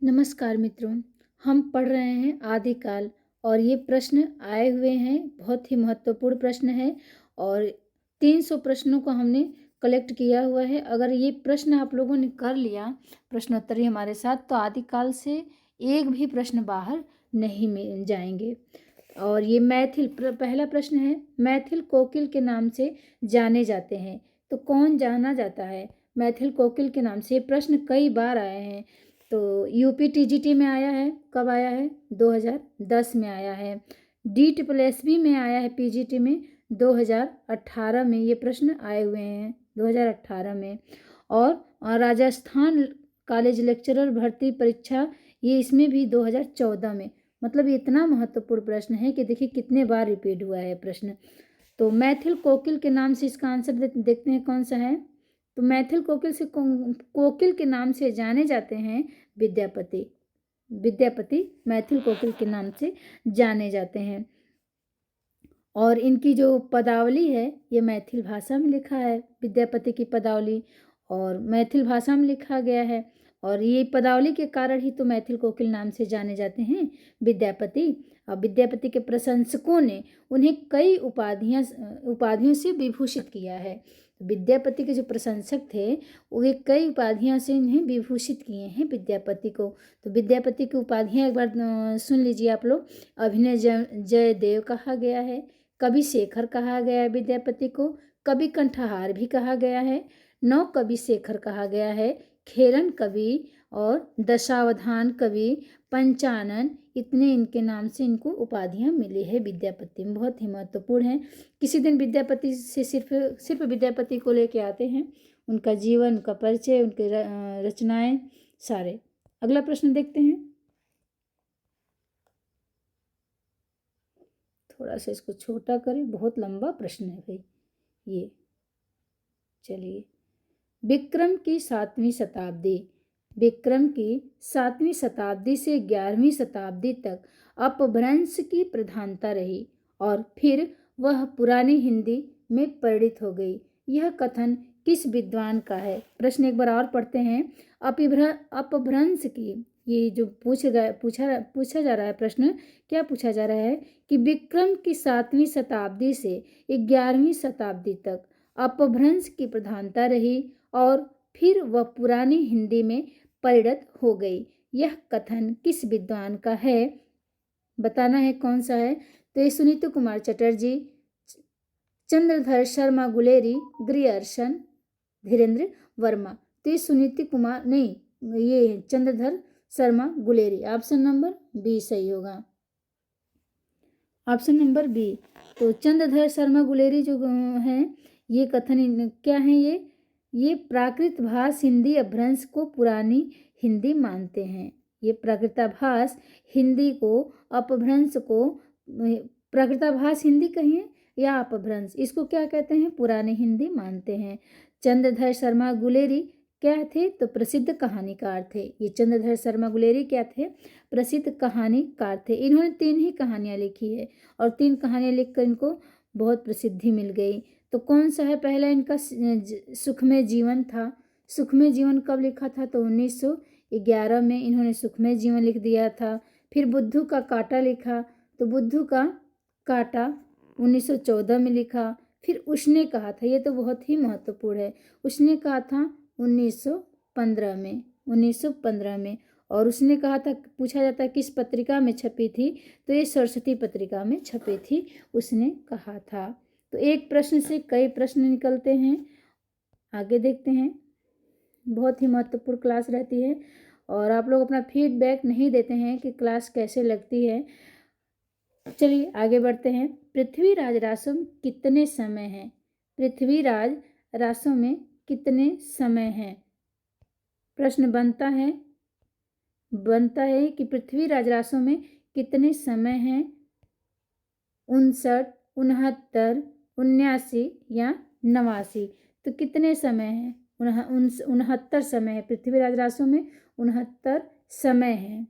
नमस्कार मित्रों, हम पढ़ रहे हैं आदिकाल और ये प्रश्न आए हुए हैं। बहुत ही महत्वपूर्ण प्रश्न है और 300 प्रश्नों को हमने कलेक्ट किया हुआ है। अगर ये प्रश्न आप लोगों ने कर लिया प्रश्नोत्तरी हमारे साथ, तो आदिकाल से एक भी प्रश्न बाहर नहीं मिल जाएंगे। और ये मैथिल पहला प्रश्न है, मैथिल कोकिल के नाम से जाने जाते हैं। तो कौन जाना जाता है मैथिल कोकिल के नाम से? ये प्रश्न कई बार आए हैं। तो यूपी टीजीटी में आया है। कब आया है? 2010 में आया है। DSSB में आया है, पीजीटी में 2018 में ये प्रश्न आए हुए हैं, 2018 में। और राजस्थान कॉलेज लेक्चरर भर्ती परीक्षा, ये इसमें भी 2014 में। मतलब ये इतना महत्वपूर्ण प्रश्न है कि देखिए कितने बार रिपीट हुआ है प्रश्न। तो मैथिल कोकिल के नाम से इसका आंसर देखते हैं कौन सा है। तो मैथिल कोकिल के नाम से जाने जाते हैं विद्यापति। विद्यापति मैथिल कोकिल के नाम से जाने जाते हैं। और इनकी जो पदावली है ये मैथिल भाषा में लिखा है। विद्यापति की पदावली और मैथिल भाषा में लिखा गया है। और ये पदावली के कारण ही तो मैथिल कोकिल नाम से जाने जाते हैं विद्यापति। और विद्यापति के प्रशंसकों ने उन्हें कई उपाधियों से विभूषित किया है। विद्यापति के जो प्रशंसक थे वे कई उपाधियों से इन्हें विभूषित किए हैं विद्यापति को। तो विद्यापति की उपाधियां एक बार सुन लीजिए आप लोग। अभिनय जयदेव कहा गया है, कवि शेखर कहा गया है विद्यापति को, कवि कंठहार भी कहा गया है, नौ कवि शेखर कहा गया है, खेरन कवि और दशावधान कवि, पंचानन, इतने इनके नाम से इनको उपाधियां मिली है विद्यापति में। बहुत ही महत्वपूर्ण है। किसी दिन विद्यापति से सिर्फ विद्यापति को लेके आते हैं, उनका जीवन, उनका परिचय, उनके रचनाएं सारे। अगला प्रश्न देखते हैं। थोड़ा सा इसको छोटा करें, बहुत लंबा प्रश्न है भाई ये। चलिए, विक्रम की 7वीं शताब्दी, विक्रम की 7वीं शताब्दी से 11वीं शताब्दी तक अपभ्रंश की प्रधानता रही और फिर वह पुरानी हिंदी में परिणित हो गई। यह कथन किस विद्वान का है? प्रश्न एक बार और पढ़ते हैं। अपभ्रंश की, ये जो पूछा जा रहा है प्रश्न, क्या पूछा जा रहा है कि विक्रम की 7वीं शताब्दी से 11वीं शताब्दी तक अपभ्रंश की प्रधानता रही और फिर वह पुरानी हिंदी में परिणत हो गई। यह कथन किस विद्वान का है? बताना है कौन सा है। तो ये सुनीति कुमार चटर्जी, चंद्रधर शर्मा गुलेरी, ग्रियर्सन, धीरेन्द्र वर्मा। तो ये सुनीति कुमार नहीं, ये Chandradhar Sharma Guleri. Option number B सही होगा, ऑप्शन नंबर बी। तो चंद्रधर शर्मा गुलेरी जो हैं, ये कथन क्या है? ये प्राकृत भाष हिंदी अपभ्रंश को पुरानी हिंदी मानते हैं। ये प्राकृताभास हिंदी को अपभ्रंश को, प्राकृताभास हिंदी कहिए या अपभ्रंश, इसको क्या कहते हैं? पुरानी हिंदी मानते हैं। चंद्रधर शर्मा गुलेरी क्या थे? तो प्रसिद्ध कहानीकार थे। ये चंद्रधर शर्मा गुलेरी क्या थे? प्रसिद्ध कहानीकार थे। इन्होंने 3 ही कहानियाँ लिखी है और 3 कहानियाँ लिखकर इनको बहुत प्रसिद्धि मिल गई। तो कौन सा है? पहला इनका सुखमय जीवन था। सुखमय जीवन कब लिखा था? तो 1911 में इन्होंने सुखमय जीवन लिख दिया था। फिर बुद्धू का कांटा लिखा, तो बुद्धू का कांटा 1914 में लिखा। फिर उसने कहा था, ये तो बहुत ही महत्वपूर्ण है, उसने कहा था 1915 में, 1915 में। और उसने कहा था, पूछा जाता है किस पत्रिका में छपी थी? तो ये सरस्वती पत्रिका में छपी थी, उसने कहा था। तो एक प्रश्न से कई प्रश्न निकलते हैं। आगे देखते हैं। बहुत ही महत्वपूर्ण क्लास रहती है और आप लोग अपना फीडबैक नहीं देते हैं कि क्लास कैसे लगती है। चलिए आगे बढ़ते हैं। पृथ्वीराज रासो में कितने समय हैं? पृथ्वीराज रासो में कितने समय हैं? प्रश्न बनता है कि पृथ्वीराज रासो में कितने समय हैं? 59, 69, 79 या 89। तो कितने समय हैं? 69 समय है। पृथ्वीराज रासो में 69 समय है।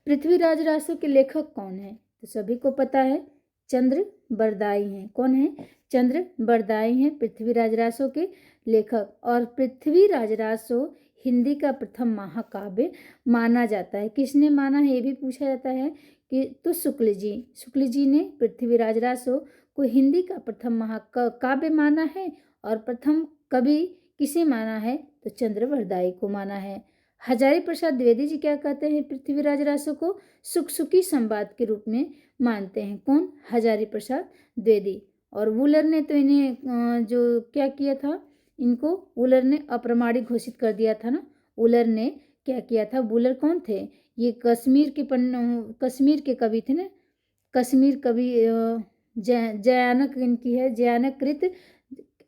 पृथ्वीराज रासो के लेखक कौन है? तो सभी को पता है, चंद्र बरदाई हैं। कौन है? चंद्र बरदाई हैं पृथ्वीराज रासो के लेखक। और पृथ्वीराज रासो हिंदी का प्रथम महाकाव्य माना जाता है? किसने माना है ये भी पूछा जाता है कि तो शुक्ल जी ने पृथ्वीराज रासो को हिंदी का प्रथम महाकाव्य माना है। और प्रथम कवि किसे माना है? तो चंद्रवरदाई को माना है। हजारी प्रसाद द्विवेदी जी क्या कहते हैं? पृथ्वीराज रासो को सुखसुखी संवाद के रूप में मानते हैं। कौन? हजारी प्रसाद द्विवेदी। और वुलर ने तो इन्हें जो क्या किया था, इनको वुलर ने अप्रमाणिक घोषित कर दिया था ना। वुलर ने क्या किया था? वुलर कौन थे? ये कश्मीर के कवि थे ना। कश्मीर कवि जयानक इनकी है, जयानकृत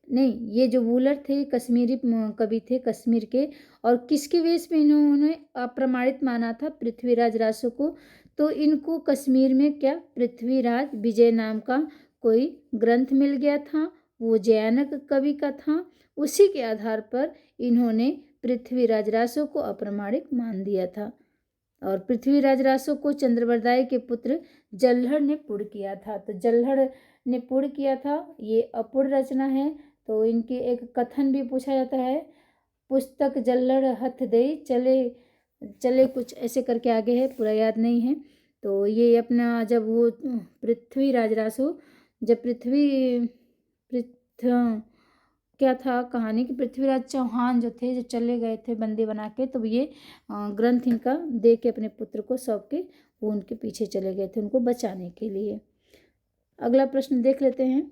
नहीं, ये जो वुलर थे कश्मीरी कवि थे कश्मीर के। और किसके वेश में इन्होंने अप्रमाणित माना था? पृथ्वीराज रासो को। तो इनको कश्मीर में क्या पृथ्वीराज विजय नाम का कोई ग्रंथ मिल गया था, वो जयानक कवि का था। उसी के आधार पर इन्होंने पृथ्वीराज रासो को अप्रमाणिक मान दिया था। और पृथ्वीराज रासो को चंद्रवरदाई के पुत्र जल्हड़ ने पूर्ण किया था। तो जल्हड़ ने पूर्ण किया था, ये अपूर्ण रचना है। तो इनके एक कथन भी पूछा जाता है, पुस्तक जल्हड़ हथ दे चले चले, कुछ ऐसे करके आगे है, पूरा याद नहीं है। तो ये अपना जब वो पृथ्वीराज रासो जब क्या था कहानी कि पृथ्वीराज चौहान जो थे, जो चले गए थे बंदी बना के, तो ये ग्रंथ इनका दे के अपने पुत्र को सौंप के वो उनके पीछे चले गए थे उनको बचाने के लिए। अगला प्रश्न देख लेते हैं।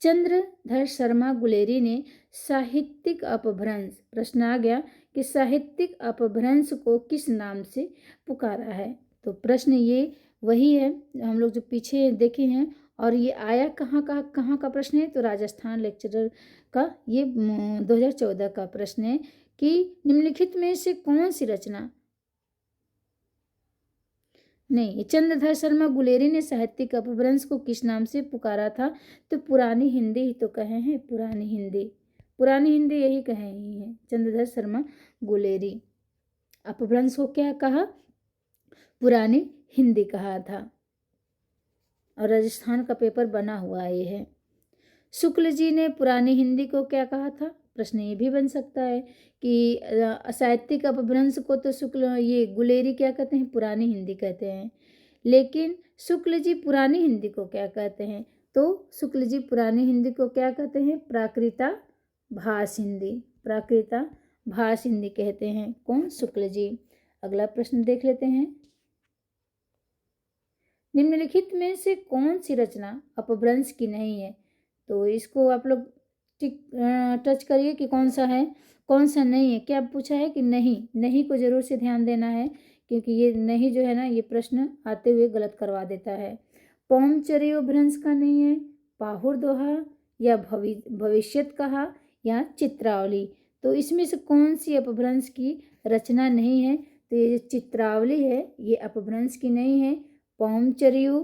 चंद्रधर शर्मा गुलेरी ने साहित्यिक अपभ्रंश, प्रश्न आ गया कि साहित्यिक अपभ्रंश को किस नाम से पुकारा है? तो प्रश्न ये वही है हम लोग जो पीछे देखे हैं। और ये आया कहाँ का प्रश्न है? तो राजस्थान लेक्चरर का ये 2014 का प्रश्न है कि निम्नलिखित में से कौन सी रचना, नहीं, चंद्रधर शर्मा गुलेरी ने साहित्यिक अपभ्रंश को किस नाम से पुकारा था? तो पुरानी हिंदी ही तो कहे हैं, पुरानी हिंदी यही कहे ही हैं चंद्रधर शर्मा गुलेरी। अपभ्रंश को क्या कहा? पुरानी हिंदी कहा था। और राजस्थान का पेपर बना हुआ ये है। शुक्ल जी ने पुरानी हिंदी को क्या कहा था? प्रश्न ये भी बन सकता है कि साहित्यिक अपभ्रंश को तो शुक्ल ये गुलेरी क्या कहते हैं? पुरानी हिंदी कहते हैं। लेकिन शुक्ल जी पुरानी हिंदी को क्या कहते हैं? तो शुक्ल जी पुरानी हिंदी को क्या कहते हैं? प्राकृताभास हिंदी कहते हैं। कौन? शुक्ल जी। अगला प्रश्न देख लेते हैं। निम्नलिखित में से कौन सी रचना अपभ्रंश की नहीं है? तो इसको आप लोग टच करिए कि कौन सा है, कौन सा नहीं है। क्या पूछा है कि नहीं को जरूर से ध्यान देना है, क्योंकि ये नहीं जो है ना, ये प्रश्न आते हुए गलत करवा देता है। पौमचर्य अपभ्रंश का नहीं है, पाहुर दोहा या भविष्यत कहा या चित्रावली। तो इसमें से कौन सी अपभ्रंश की रचना नहीं है? तो ये जो चित्रावली है ये अपभ्रंश की नहीं है। पौमचर्यु,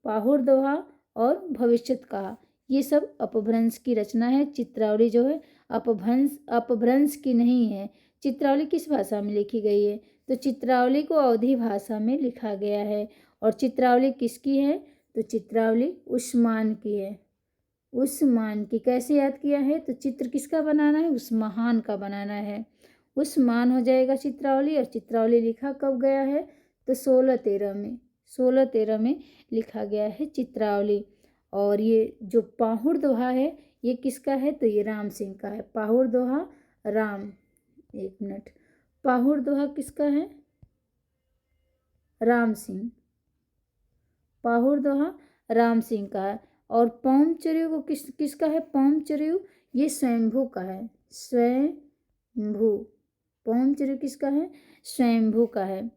पाहुर दोहा और भविष्यत कहा, ये सब अपभ्रंश की रचना है। चित्रावली जो है अपभ्रंश की नहीं है। चित्रावली किस भाषा में लिखी गई है? तो चित्रावली को अवधी भाषा में लिखा गया है। और चित्रावली किसकी है? तो चित्रावली उस्मान की है। उस्मान की। कैसे याद किया है? तो चित्र किसका बनाना है? उस्मान का बनाना है। उस्मान हो जाएगा चित्रावली। और चित्रावली लिखा कब गया है? तो 1613 में लिखा गया है चित्रावली। और ये जो पाहुर दोहा है ये किसका है? तो ये राम सिंह का है। पाहुर दोहा एक मिनट, पाहुर दोहा किसका है? राम सिंह। पाहुर दोहा राम सिंह का है। और पौमचर्यु को किसका है? पौमचर्यु ये स्वयंभू का है। स्वयंभू। पौमचर्यु किसका है? स्वयंभू का है।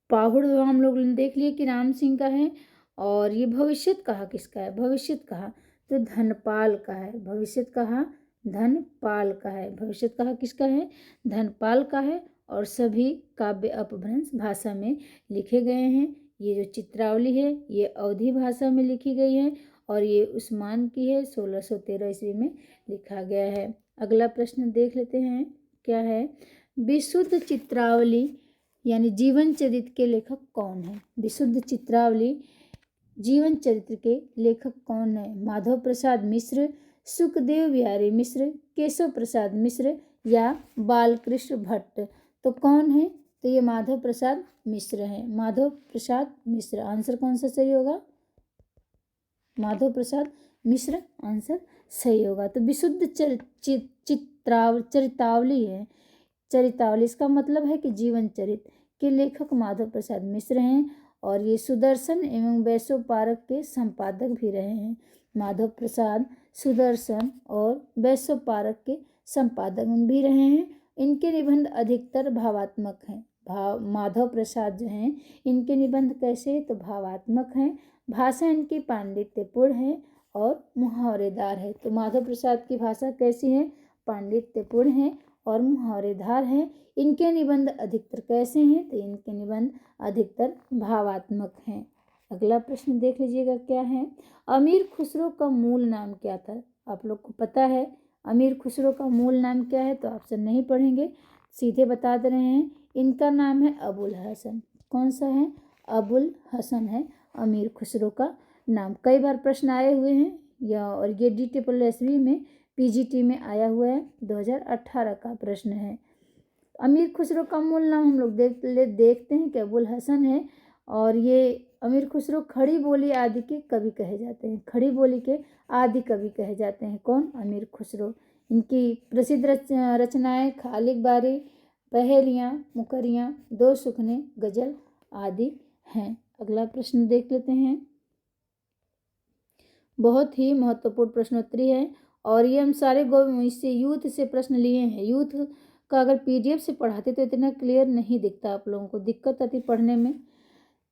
पाहुर दोहा हम लोग देख लिए कि राम सिंह का है। और ये भविष्यत कहा किसका है? भविष्यत कहा तो धनपाल का है। भविष्यत कहा धनपाल का है। भविष्यत कहा किसका है? धनपाल का है। और सभी काव्य अपभ्रंश भाषा में लिखे गए हैं। ये जो चित्रावली है ये अवधी भाषा में लिखी गई है। और ये उस्मान की है, 1613 ईस्वी में लिखा गया है। अगला प्रश्न देख लेते हैं क्या है। विशुद्ध चित्रावली यानी जीवन चरित्र के लेखक कौन है? विशुद्ध चित्रावली जीवन चरित्र के लेखक कौन है? माधव प्रसाद मिश्र, सुखदेव बिहारी मिश्र, केशव प्रसाद मिश्र या बालकृष्ण भट्ट। तो कौन है? तो ये माधव प्रसाद मिश्र हैं, माधव प्रसाद मिश्र। आंसर कौन सा सही होगा? माधव प्रसाद मिश्र आंसर सही होगा। तो विशुद्ध चरितावली है। चरितावली इसका मतलब है कि जीवन चरित के लेखक माधव प्रसाद मिश्र हैं और ये सुदर्शन एवं वैशोपारक के संपादक भी रहे हैं। माधव प्रसाद सुदर्शन और वैशोपारक के संपादक भी रहे हैं। इनके निबंध अधिकतर भावात्मक हैं। माधव प्रसाद जो हैं इनके निबंध कैसे? तो भावात्मक हैं। भाषा इनकी पांडित्यपूर्ण है और मुहावरेदार है। तो माधव प्रसाद की भाषा कैसी है? पांडित्यपूर्ण है और मुहावरेदार है। इनके निबंध अधिकतर कैसे हैं? तो इनके निबंध अधिकतर भावात्मक हैं। अगला प्रश्न देख लीजिएगा क्या है। अमीर खुसरो का मूल नाम क्या था? आप लोग को पता है अमीर खुसरो का मूल नाम क्या है? तो ऑप्शन नहीं पढ़ेंगे, सीधे बता दे रहे हैं। इनका नाम है अबुल हसन। कौन सा है? अबुल हसन है अमीर खुसरो का नाम। कई बार प्रश्न आए हुए हैं या और ये DSSB में PGT में आया हुआ है। 2018 का प्रश्न है। अमीर खुसरो का मूल नाम हम लोग देखते हैं कि अबुल हसन है और ये अमीर खुसरो खड़ी बोली आदि के कवि कहे जाते हैं। खड़ी बोली के आदि कवि कहे जाते हैं। कौन? अमीर खुसरो। इनकी प्रसिद्ध रचनाएं खालिक बारी, पहेलियाँ, मुकरियाँ, दो सुखने, गजल आदि हैं। अगला प्रश्न देख लेते हैं। बहुत ही महत्वपूर्ण प्रश्नोत्तरी है और ये हम सारे इससे यूथ से प्रश्न लिए हैं। यूथ का अगर PDF से पढ़ाते तो इतना क्लियर नहीं दिखता, आप लोगों को दिक्कत आती पढ़ने में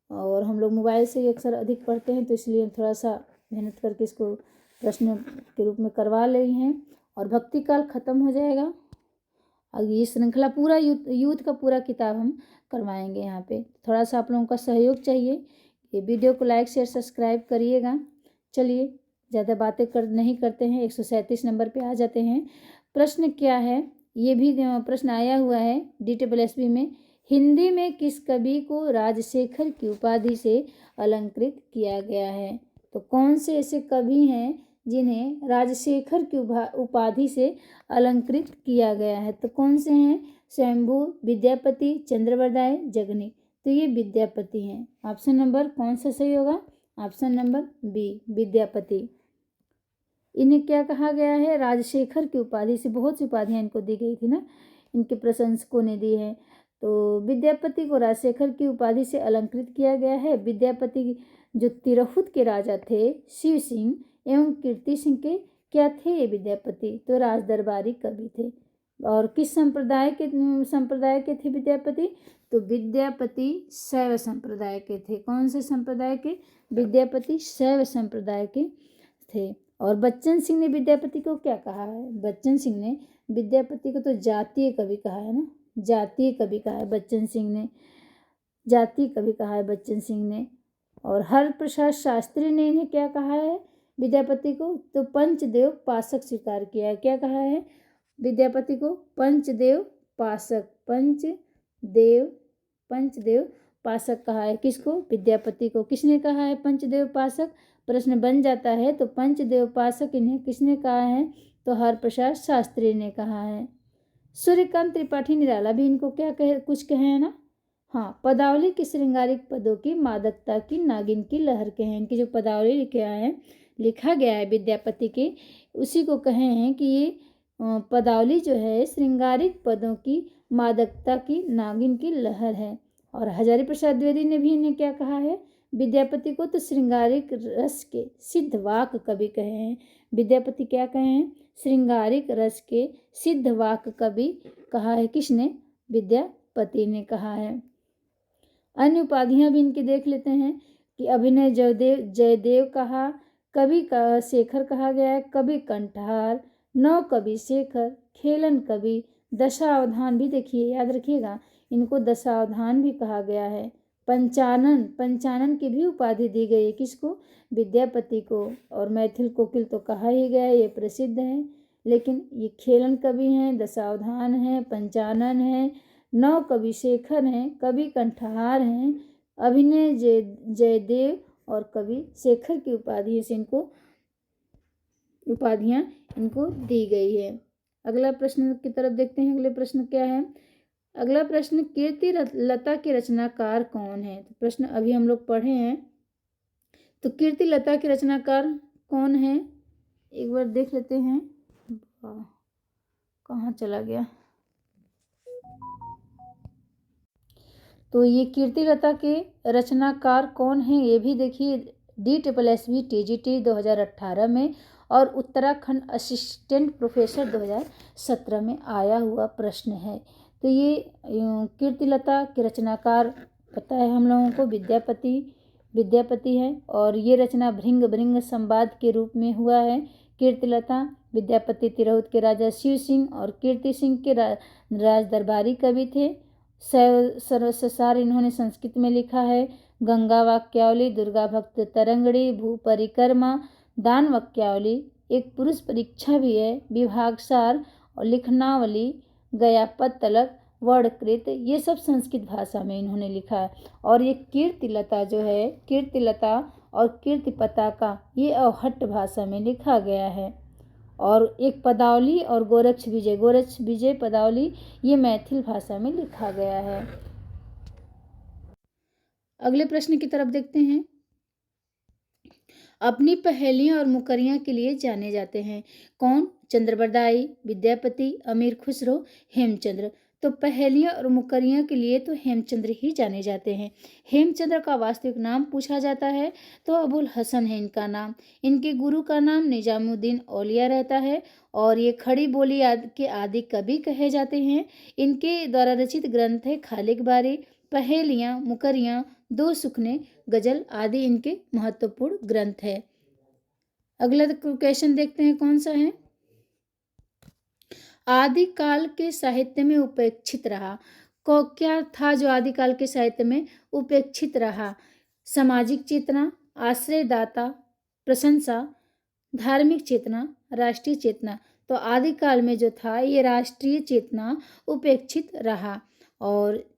और हम लोग मोबाइल से अक्सर अधिक पढ़ते हैं, तो इसलिए थोड़ा सा मेहनत करके इसको प्रश्न के रूप में करवा रही हैं। और भक्ति काल ख़त्म हो जाएगा। अब ये श्रृंखला पूरा यूथ का पूरा किताब हम करवाएंगे। यहाँ पे थोड़ा सा आप लोगों का सहयोग चाहिए। ये वीडियो को लाइक शेयर सब्सक्राइब करिएगा। चलिए ज़्यादा बातें नहीं करते हैं, 137 नंबर पे आ जाते हैं। प्रश्न क्या है? ये भी प्रश्न आया हुआ है DSSB में। हिंदी में किस कवि को राजशेखर की उपाधि से अलंकृत किया गया है? तो कौन से ऐसे कवि हैं जिन्हें राजशेखर की उपाधि से अलंकृत किया गया है? तो कौन से हैं? स्वयंभू, विद्यापति, चंद्रवरदाय, जगनी। तो ये विद्यापति हैं। ऑप्शन नंबर कौन सा सही होगा? Option number B Vidyapati. इन्हें क्या कहा गया है? राजशेखर की उपाधि से। बहुत सी उपाधियाँ इनको दी गई थी ना, इनके प्रशंसकों ने दी है। तो विद्यापति को राजशेखर की उपाधि से अलंकृत किया गया है। विद्यापति जो तिरहुत के राजा थे, शिव सिंह एवं कीर्ति सिंह के क्या थे ये विद्यापति? तो राजदरबारी कवि थे। और किस संप्रदाय के थे विद्यापति? तो विद्यापति शैव संप्रदाय के थे। कौन से संप्रदाय के? विद्यापति शैव संप्रदाय के थे। और बच्चन सिंह ने विद्यापति को क्या कहा है? बच्चन सिंह ने विद्यापति को तो जातीय कवि कहा है ना, जातीय कवि कहा है बच्चन सिंह ने, जातीय कवि कहा है बच्चन सिंह ने। और हरप्रसाद शास्त्री ने इन्हें क्या कहा है विद्यापति को? तो पंचदेव पासक स्वीकार किया है। क्या कहा है विद्यापति को? पंचदेव पासक। पंचदेव पासक कहा है। किसको? विद्यापति को। किसने कहा है पंचदेव पासक? प्रश्न बन जाता है। तो पंचदेव पासक इन्हें किसने कहा है? तो हरप्रसाद शास्त्री ने कहा है। सूर्यकांत त्रिपाठी निराला भी इनको क्या कहे, कुछ कहे हैं ना। हाँ, पदावली की श्रृंगारिक पदों की मादकता की नागिन की लहर के हैं। इनकी जो पदावली लिखा गया है विद्यापति के, उसी को कहे हैं कि ये पदावली जो है श्रृंगारिक पदों की मादकता की नागिन की लहर है। और हजारी प्रसाद द्विवेदी ने भी इन्हें क्या कहा है विद्यापति को? तो श्रृंगारिक रस के सिद्धवाक कवि कहे हैं। विद्यापति क्या कहे हैं? श्रृंगारिक रस के सिद्धवाक कवि कहा है। किसने? विद्यापति ने कहा है। अन्य उपाधियां भी इनकी देख लेते हैं कि अभिनय जयदेव कहा, कवि का शेखर कहा गया है, कवि कंठार, नव कवि शेखर, खेलन कवि, दशावधान भी देखिए, याद रखिएगा इनको दशावधान भी कहा गया है। पंचानन की भी उपाधि दी गई है। किसको? विद्यापति को। और मैथिल कोकिल तो कहा ही गया, ये प्रसिद्ध है। लेकिन ये खेलन कवि हैं, दशावधान हैं, पंचानन हैं, नव कवि शेखर हैं, कवि कंठहार हैं, अभिनय जयदेव और कवि शेखर की उपाधि से इनको उपाधियां इनको दी गई है। अगला प्रश्न की तरफ देखते हैं। अगले प्रश्न क्या है? अगला प्रश्न, कीर्ति लता के रचनाकार कौन है? तो प्रश्न अभी हम लोग पढ़े हैं। तो कीर्ति लता के रचनाकार कौन है, एक बार देख लेते हैं। कहाँ चला गया? तो ये कीर्ति लता के रचनाकार कौन है, ये भी देखिए DSSB TGT 2018 में और उत्तराखंड असिस्टेंट प्रोफेसर 2017 में आया हुआ प्रश्न है। तो ये कीर्ति लता के रचनाकार पता है हम लोगों को, विद्यापति है और ये रचना भृंग भृंग संवाद के रूप में हुआ है। कीर्ति लता विद्यापति तिरहुत के राजा शिव सिंह और कीर्ति सिंह के राज दरबारी कवि थे। सरसार इन्होंने संस्कृत में लिखा है। गंगा वाक्यावली, दुर्गा भक्त तरंगड़ी, भू परिक्रमा, दान वाक्यावली, एक पुरुष परीक्षा भी है, विभागसार और लिखनावली, गयापद तलक, वर्णकृत, ये सब संस्कृत भाषा में इन्होंने लिखा है। और ये कीर्ति लता जो है, कीर्ति लता और कीर्ति पताका, ये अवहट्ट भाषा में लिखा गया है। और एक पदावली और गोरक्ष विजय पदावली, ये मैथिल भाषा में लिखा गया है। अगले प्रश्न की तरफ देखते हैं। अपनी पहेलियां और मुकरियां के लिए जाने जाते हैं कौन? चंद्रबरदाई, विद्यापति, अमीर खुसरो, हेमचंद्र। तो पहेलियां और मुकरियां के लिए तो हेमचंद्र ही जाने जाते हैं। हेमचंद्र का वास्तविक नाम पूछा जाता है तो अबुल हसन है इनका नाम। इनके गुरु का नाम निजामुद्दीन औलिया रहता है और ये खड़ी बोली के आदि कवि कहे जाते हैं। इनके द्वारा रचित ग्रंथ है खालिक बारी, पहेलियां, मुकरियां, दो सुखने, गजल आदि इनके महत्वपूर्ण ग्रंथ है। अगला क्वेश्चन देखते हैं कौन सा है। आदिकाल के साहित्य में उपेक्षित रहा को क्या था जो आदिकाल के साहित्य में उपेक्षित रहा? सामाजिक चेतना, आश्रयदाता, प्रशंसा, धार्मिक चेतना, राष्ट्रीय चेतना। तो आदिकाल में जो था ये राष्ट्रीय चेतना उपेक्षित रहा और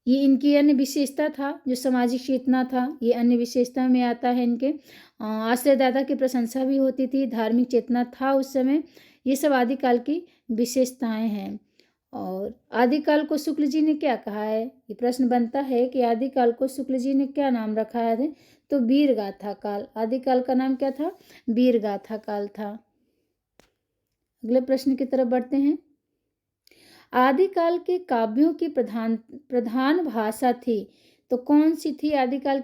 ये इनकी अन्य विशेषता था। जो सामाजिक चेतना था ये अन्य विशेषता में आता है इनके। आश्रयदाता की प्रशंसा भी होती थी, धार्मिक चेतना था उस समय। ये सब आदिकाल की विशेषताएं हैं। और आदिकाल को शुक्ल जी ने क्या कहा है? ये प्रश्न बनता है कि आदिकाल को शुक्ल जी ने क्या नाम रखा है? तो वीर गाथा काल। आदिकाल का नाम क्या था? वीर गाथा काल था। अगले प्रश्न की तरफ बढ़ते हैं। आदिकाल के काव्यों की प्रधान भाषा थी तो कौन सी थी? आदिकाल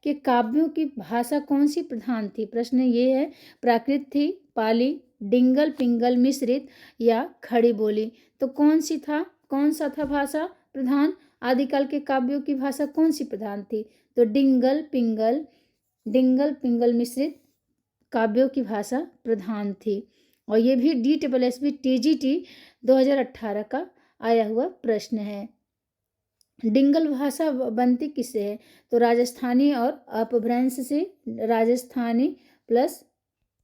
के काव्यों की भाषा कौन सी प्रधान थी? प्रश्न ये है। प्राकृत थी, पाली, डिंगल पिंगल मिश्रित या खड़ी बोली? तो कौन सा था भाषा प्रधान? आदिकाल के काव्यों की भाषा कौन सी प्रधान थी? तो डिंगल पिंगल मिश्रित काव्यों की भाषा प्रधान थी। और ये भी DSSB TGT 2018 का आया हुआ प्रश्न है। डिंगल भाषा बनती किससे है? तो राजस्थानी और अपभ्रंश से। राजस्थानी प्लस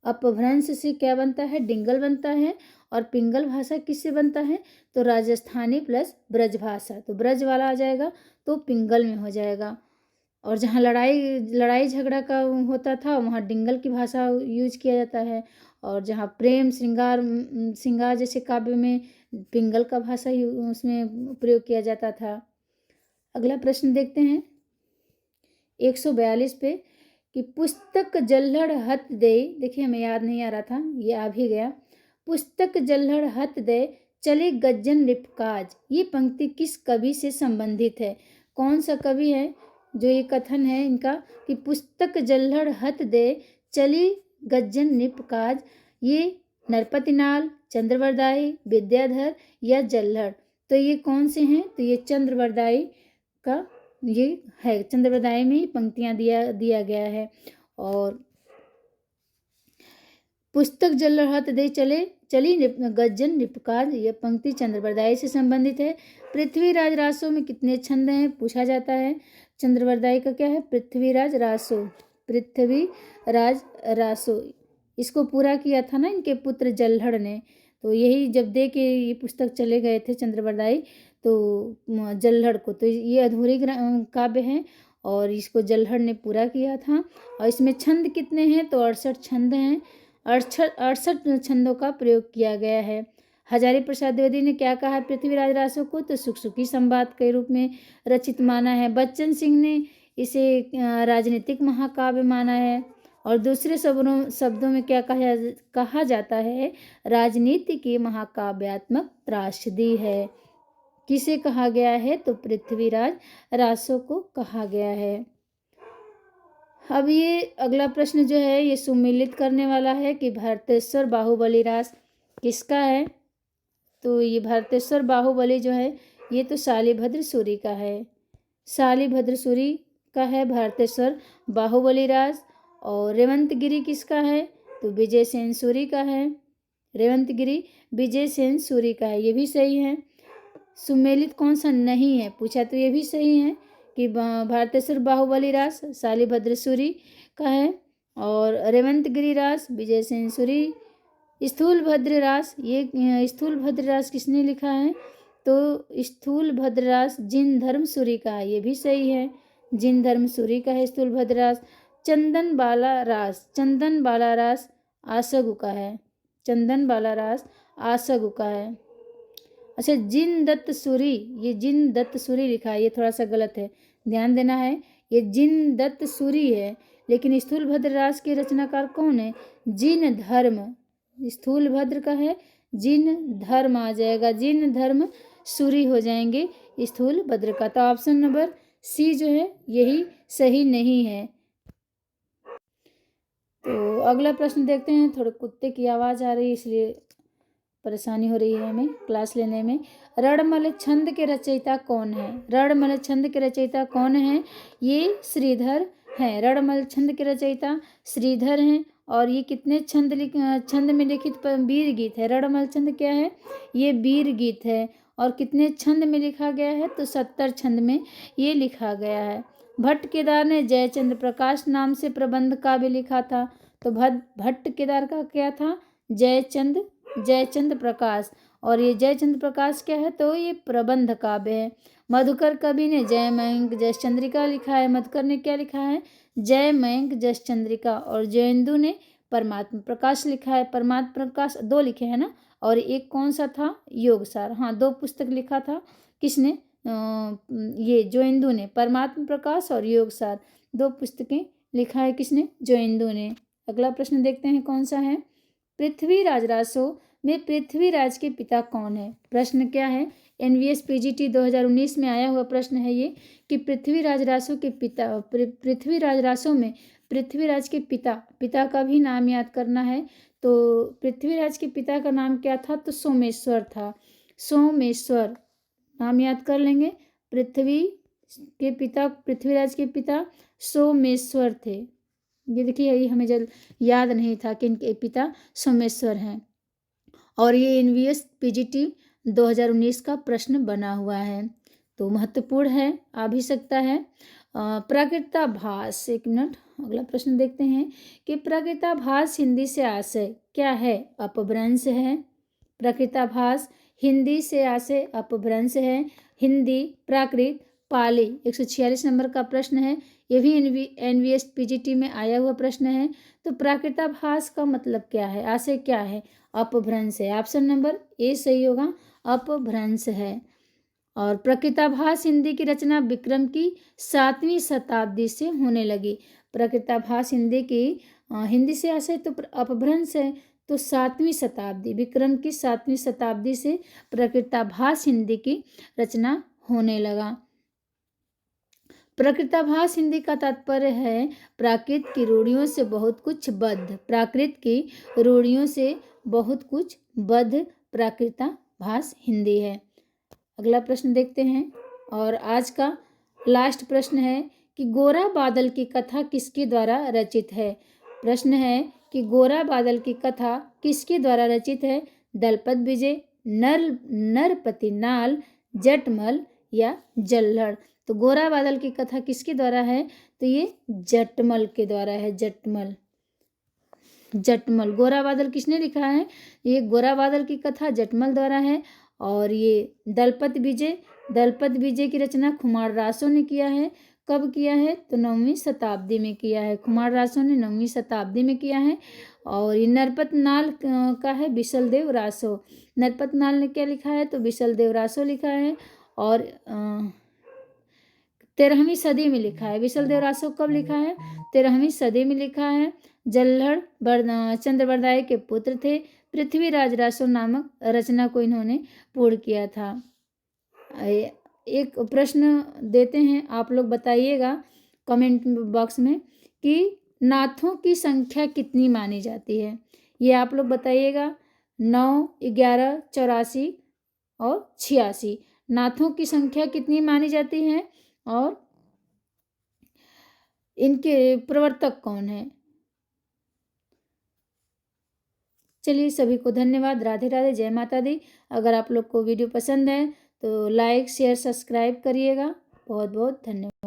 अपभ्रंश से क्या बनता है? डिंगल बनता है। और पिंगल भाषा किससे बनता है? तो राजस्थानी प्लस ब्रज भाषा। तो ब्रज वाला आ जाएगा तो पिंगल में हो जाएगा। और जहाँ लड़ाई झगड़ा का होता था वहाँ डिंगल की भाषा यूज किया जाता है। और जहाँ प्रेम श्रृंगार जैसे काव्य में पिंगल का भाषा ही उसमें प्रयोग किया जाता था। अगला प्रश्न देखते हैं 142 पे कि पुस्तक जल्हड़ हत दे। देखिए हमें याद नहीं आ रहा था, ये आ भी गया। पुस्तक जल्हड़ हत दे चले गज्जन रिपकाज, ये पंक्ति किस कवि से संबंधित है? कौन सा कवि है जो ये कथन है इनका कि पुस्तक जल्हड़ हत दे चली गज्जन निपकाज? ये नरपतिनाल, चंद्रवरदाई, विद्याधर या जल्हड़? तो ये कौन से हैं? तो ये चंद्रवरदाई का ये है। चंद्रवरदाई में ही पंक्तियां दिया गया है। और पुस्तक जल्हड़ हत दे चली गज्जन निपकाज, ये पंक्ति चंद्रवरदाई से संबंधित है। पृथ्वीराज रासो में कितने छंद हैं पूछा जाता है। चंद्रवरदाई का क्या है? पृथ्वीराज रासो। इसको पूरा किया था ना इनके पुत्र जल्हड़ ने। तो यही जब दे के ये पुस्तक चले गए थे चंद्रवरदाई तो जल्हड़ को, तो ये अधूरी काव्य है। और इसको जल्हड़ ने पूरा किया था। और इसमें छंद कितने हैं, तो 68 छंद हैं। 68 छंदों का प्रयोग किया गया है। हजारी प्रसाद द्विवेदी ने क्या कहा है पृथ्वीराज रासो को, तो सुख सुखी संवाद के रूप में रचित माना है। बच्चन सिंह ने इसे राजनीतिक महाकाव्य माना है। और दूसरे शब्दों में क्या कहा जाता है, राजनीति की महाकाव्यात्मक त्रासदी है। किसे कहा गया है, तो पृथ्वीराज रासो को कहा गया है। अब ये अगला प्रश्न जो है ये सुमिलित करने वाला है कि भारतेश्वर बाहुबली रास किसका है। तो ये भारतेश्वर बाहुबली जो है ये तो शालिभद्र सूरी का है। शालिभद्र सूरी का है भारतेश्वर बाहुबली रास। और रेवंतगिरी किसका है, तो विजय सेन सूरी का है। रेवंतगिरी विजय सेन सूरी का है, ये भी सही है। सुमेलित कौन सा नहीं है पूछा, तो ये भी सही है कि भारतेश्वर बाहुबली रास शालिभद्र सूरी का है। और रेवंतगिरी रास विजय सेन सूरी। स्थूलभद्र रास, ये स्थूलभद्र रास किसने लिखा है, तो स्थूलभद्र रास जिन धर्म सूरी का है, ये भी सही है। जिन धर्म सूरी का है स्थूलभद्र रास। चंदन बाला रास आसगु का है। चंदन बाला रास आसगु का है। अच्छा, जिन दत्त सूरी, ये जिन दत्त सूरी लिखा है, ये थोड़ा सा गलत है, ध्यान देना है। ये जिन दत्त सूरी है, लेकिन स्थूलभद्र रास के रचनाकार कौन है, जिन धर्म। स्थूलभद्र का है जिन धर्म आ जाएगा, जिन धर्म सूरी हो जाएंगे स्थूलभद्र का। तो ऑप्शन नंबर सी जो है यही सही नहीं है। तो अगला प्रश्न देखते हैं। थोड़े कुत्ते की आवाज़ आ रही है इसलिए परेशानी हो रही है हमें क्लास लेने में। रणमल छंद के रचयिता कौन है, रणमल छंद के रचयिता कौन है, ये श्रीधर हैं। रणमल छंद के रचयिता श्रीधर हैं। और ये कितने छंद में लिखित वीर गीत है। रणमल छंद क्या है, ये वीर गीत है। और कितने छंद में लिखा गया है, तो 70 छंद में ये लिखा गया है। भट्ट केदार ने जयचंद्र प्रकाश नाम से प्रबंध काव्य लिखा था। तो भट्ट केदार का क्या था, जयचंद्र प्रकाश। और ये जयचंद्र प्रकाश क्या है, तो ये प्रबंध काव्य है। मधुकर कवि ने जयमयंक जयचंद्रिका लिखा है। मधुकर ने क्या लिखा है, जयमयंक जयचंद्रिका। और जयेंदु ने परमात्मा प्रकाश लिखा है। परमात्मा प्रकाश 2 लिखे हैं ना, और एक कौन सा था, योगसार। हाँ, 2 पुस्तक लिखा था किसने, ये जयेंदु ने। परमात्मा प्रकाश और योगसार 2 पुस्तकें लिखा है किसने, जयेंदु ने। अगला प्रश्न देखते हैं कौन सा है। पृथ्वीराज रासो में पृथ्वीराज के पिता कौन है। प्रश्न क्या है, NVS PGT 2019 में आया हुआ प्रश्न है ये कि पृथ्वीराज रासो के पिता, पृथ्वीराज रासो में पृथ्वीराज के पिता का भी नाम याद करना है। तो पृथ्वीराज के पिता का नाम क्या था, तो सोमेश्वर था। सोमेश्वर नाम याद कर लेंगे। पृथ्वीराज के पिता सोमेश्वर थे। ये देखिए, ये हमें जल्द याद नहीं था कि इनके पिता सोमेश्वर हैं। और ये NVS PGT 2019 का प्रश्न बना हुआ है, तो महत्वपूर्ण है, आ भी सकता है। प्राकृताभास, एक मिनट, अगला प्रश्न देखते हैं कि प्राकृताभास हिंदी से आशय क्या है, अपभ्रंश है। प्राकृताभास हिंदी से आशय अपभ्रंश है। हिंदी, प्राकृत, पाली 146 नंबर का प्रश्न है। ये भी NVS PGT में आया हुआ प्रश्न है। तो प्राकृताभास का मतलब क्या है, आशय क्या है, अपभ्रंश है। ऑप्शन नंबर ए सही होगा, अपभ्रंश है। और प्राकृताभास हिंदी की रचना विक्रम की 7वीं शताब्दी से होने लगी। प्राकृताभास हिंदी से आशय तो अपभ्रंश है, तो 7वीं शताब्दी, विक्रम की 7वीं शताब्दी से प्राकृताभास हिंदी की रचना होने लगा। प्राकृताभास हिंदी का तात्पर्य है प्राकृत की रूढ़ियों से बहुत कुछ बद्ध। प्राकृत की रूढ़ियों से बहुत कुछ बद्ध प्राकृताभास हिंदी है। अगला प्रश्न देखते हैं। और आज का लास्ट प्रश्न है कि गोरा बादल की कथा किसके द्वारा रचित है। प्रश्न है कि गोरा बादल की कथा किसके द्वारा रचित है। दलपत विजय, नरपति नाल, जटमल या जल्हड़। तो गोरा बादल की कथा किसके द्वारा है, तो ये जटमल के द्वारा है। जटमल गोरा बादल किसने लिखा है, ये गोरा बादल की कथा जटमल द्वारा है। और ये दलपत विजय की रचना खुमार रासो ने किया है। कब किया है? तो 9वीं शताब्दी में किया है। कुमार रासो ने 9वीं शताब्दी में किया है। और ये नरपत नाल का है बिशलदेव रासो। नरपत नाल ने क्या लिखा है? तो बिशलदेव रासो लिखा है। और 13वीं सदी में लिखा है। बिशलदेव रासो कब लिखा है? 13वीं सदी में लिखा है। जल्लड़ चंद्रबरदाई के पुत्र थे। पृथ्वीराज रासो नामक रचना को इन्होंने पूर्ण किया था। एक प्रश्न देते हैं, आप लोग बताइएगा कमेंट बॉक्स में कि नाथों की संख्या कितनी मानी जाती है। ये आप लोग बताइएगा। 9, 11, 84 और 86 नाथों की संख्या कितनी मानी जाती है और इनके प्रवर्तक कौन है? चलिए, सभी को धन्यवाद। राधे राधे, जय माता दी। अगर आप लोग को वीडियो पसंद है तो लाइक शेयर सब्सक्राइब करिएगा। बहुत बहुत धन्यवाद।